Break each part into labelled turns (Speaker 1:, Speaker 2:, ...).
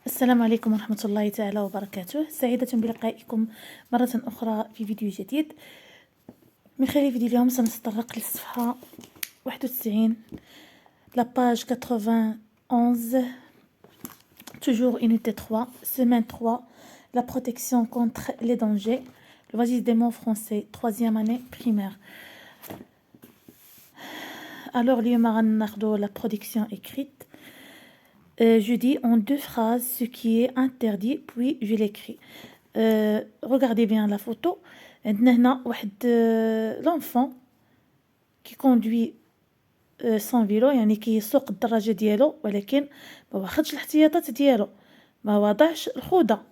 Speaker 1: السلام عليكم ورحمة الله تعالى وبركاته. سعيدة بلقائكم مرة أخرى في فيديو جديد. من خلال فيديو اليوم سنتطرق للصفحة 91 la page 91 toujours unité 3 semaine 3 la protection contre les dangers le registre des mots français 3e année primaire. Alors اليوم غناخدو la production écrite. Je dis en deux phrases ce qui est interdit, puis je l'écris. Regardez bien la photo. عندنا هنا واحد l'enfant qui conduit son vélo، يعني كيسوق الدراجة ديالو، ولكن ما واخدش الاحتياطات ديالو، ما وضعش الخوذة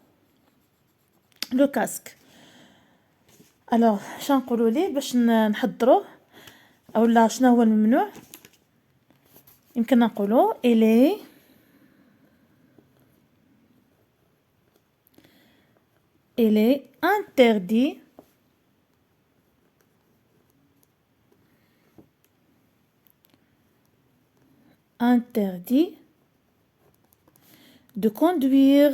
Speaker 1: لو كاسك. الوغ شنقولوا ليه باش نحضروه اولا شنو هو الممنوع؟ يمكن نقولوا il est interdit de conduire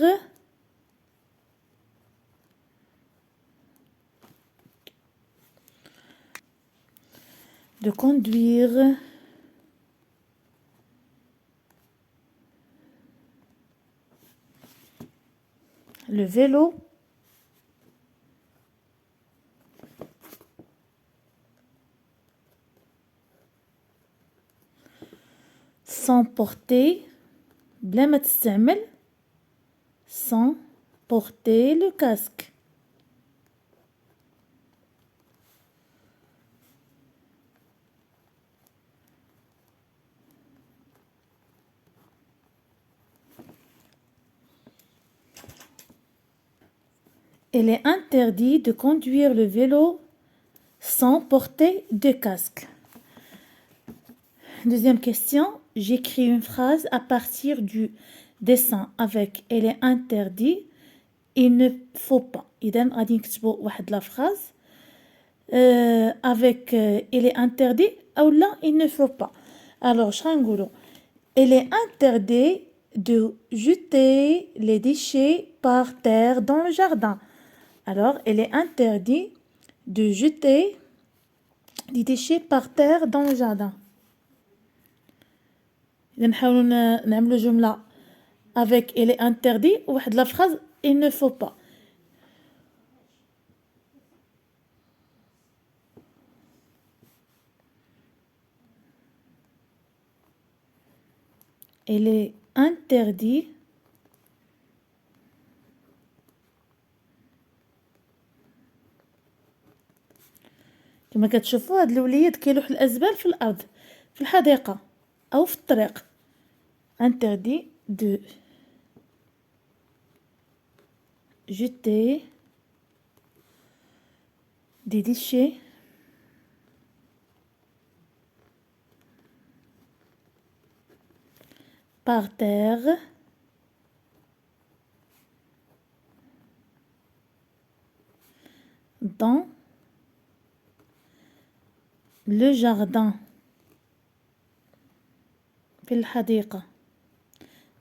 Speaker 1: le vélo sans porter بلا ما تستعمل sans porter le casque. Il est interdit de conduire le vélo sans porter de casque. Deuxième question, j'écris une phrase à partir du dessin avec il est interdit, il ne faut pas. إذن غادي نكتبوا واحد la phrase avec il est interdit ou là il ne faut pas. Alors شغنقولوا il est interdit de jeter les déchets par terre dans le jardin. Alors il est interdit de jeter les déchets par terre dans le jardin. إذا نحاولوا نعملوا جملة avec il est interdit وواحد la phrase il ne faut pas. Il est interdit كما كتشوفوا هاد الوليد كيلوح الأزبال في الأرض في الحديقة أو في الطريق. interdit de jeter des déchets par terre dans le jardin في الحديقة.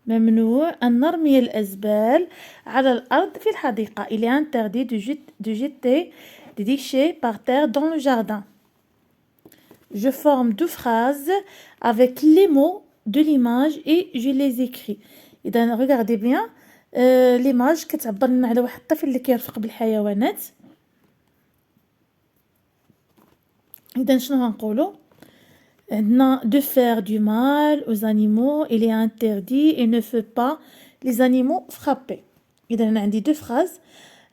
Speaker 1: ممنوع أن نرمي الأزبال على الأرض في الحديقة. Il est interdit de jeter des déchets par terre dans le jardin. Je forme deux phrases avec les mots de l'image et je les écris. إذا regardez bien l'image كتعبر لنا على واحد الطفل اللي كيرفق بالحيوانات. إذا شنو غنقولوا؟ عندنا de faire du mal aux animaux, il est interdit et ne faut pas les animaux frapper. إذا أنا عندي deux phrases.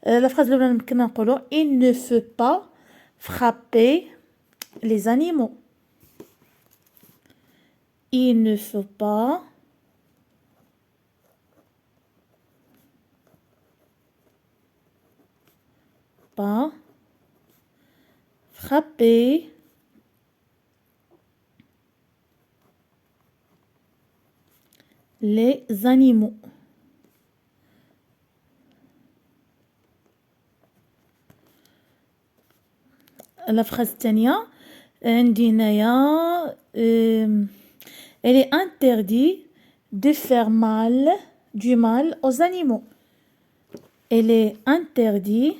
Speaker 1: la phrase الأولى يمكن نقولوا il ne faut pas frapper les animaux. Il ne faut pas frapper les animaux. La phrase الثانية عندي هنايا elle est interdit de faire mal du mal aux animaux. Il est interdit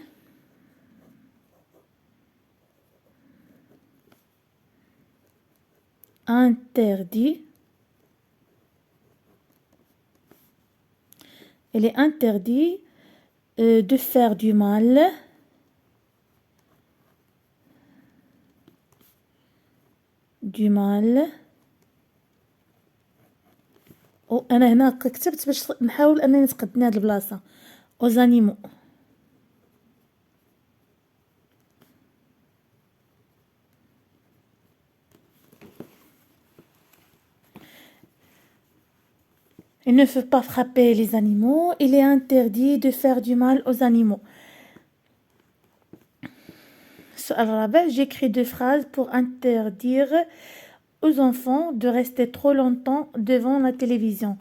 Speaker 1: il est interdit de faire du mal أنا هنا كتبت باش نحاول أنني نتقدني هاد البلاصة aux animaux. Il ne faut pas frapper les animaux. Il est interdit de faire du mal aux animaux. السؤال الرابع. J'écris 2 phrases pour interdire aux enfants de rester trop longtemps devant la télévision.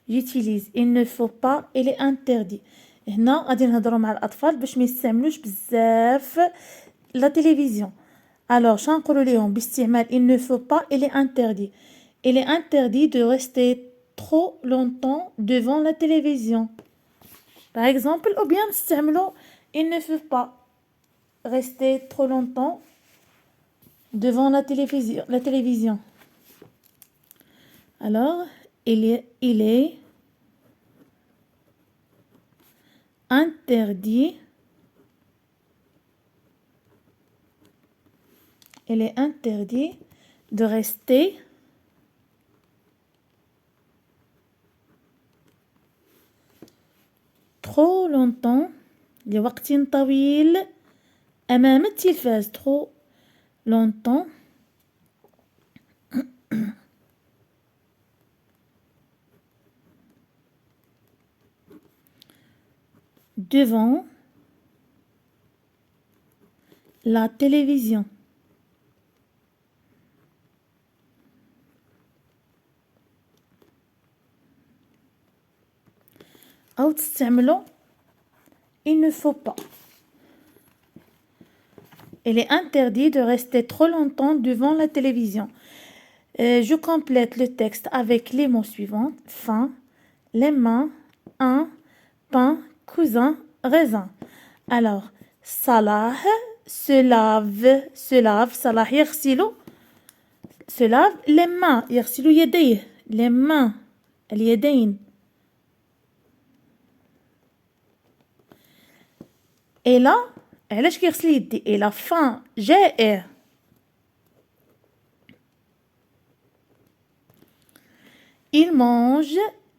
Speaker 1: J'utilise il ne faut pas. Il est interdit. هنا غادي نهضروا مع الأطفال باش ما يستعملوش بزاف لا تلفزيون. Alors شنقولوا ليهم باستعمال il ne faut pas. Il est interdit. Il est interdit de rester trop longtemps devant la télévision. Par exemple, ou bien نستعملوا il ne faut pas rester trop longtemps devant la télévision. Alors, il est interdit de rester trop longtemps لوقت طويل أمام التلفاز. trop longtemps devant la télévision. أو تستعملوا il ne faut pas. Il est interdit de rester trop longtemps devant la télévision. Je complète le texte avec les mots suivants. Faim, les mains, un, pain, cousin, raisin. Alors, Salah se lave, Salah يغسل, se lave les mains, يغسل يديه, les mains, اليدين. Et là, علاش كيغسل يديه؟ et la faim, جائع. Il mange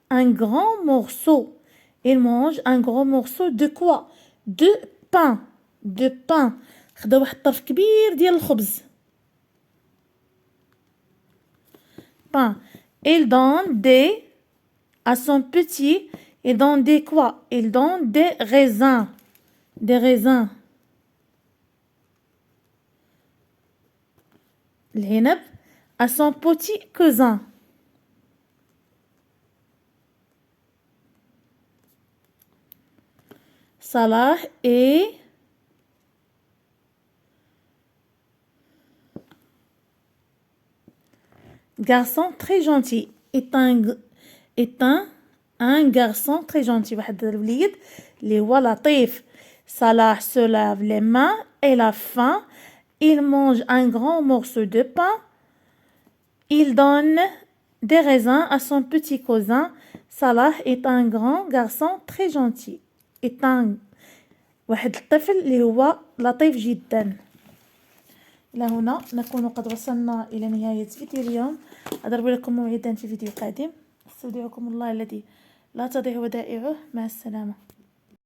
Speaker 1: un grand morceau. Il mange un grand morceau de quoi? De pain. De pain. خدا واحد طرف كبير ديال الخبز. Pain. Il donne à son petit. Il donne des quoi? Il donne des raisins. Des raisins. العنب à son petit cousin. Salah est garçon très gentil. Est un garçon très gentil. واحد الوليد اللي هو لطيف. Salah se lave les mains et la faim. Il mange un grand morceau de pain. Il donne des raisins à son petit cousin. Salah est un grand garçon très gentil. est un واحد الطفل اللي هو لطيف جدا. إلى هنا نكون قد وصلنا إلى نهاية فيديو اليوم. أضرب لكم موعدا في فيديو قادم. استودعكم الله الذي لا تضيع ودائعه. مع السلامة.